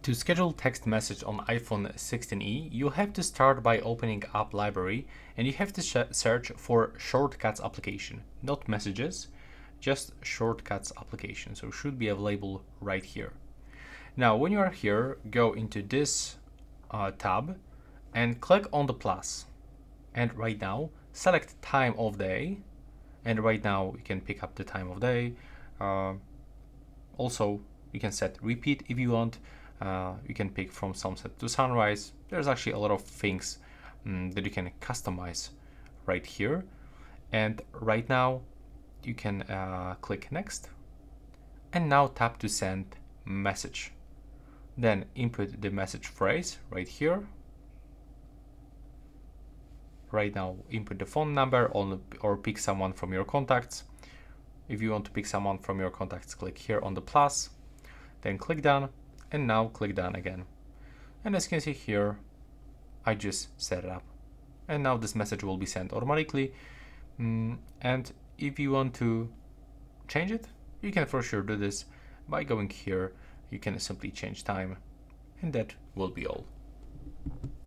To schedule text message on iPhone 16e, you have to start by opening App Library and you have to search for Shortcuts application, not messages, just Shortcuts application. So it should be available right here. Now, when you are here, go into this tab and click on the plus. And right now, select time of day. And right now, you can pick up the time of day. Also, you can set repeat if you want. You can pick from sunset to sunrise. There's actually a lot of things that you can customize right here. And right now, you can click next. And now tap to send message. Then input the message phrase right here. Right now, input the phone number or pick someone from your contacts. If you want to pick someone from your contacts, click here on the plus, then click done, and now click done again. And as you can see here, I just set it up. And now this message will be sent automatically. And if you want to change it, you can for sure do this by going here. You can simply change time, and that will be all.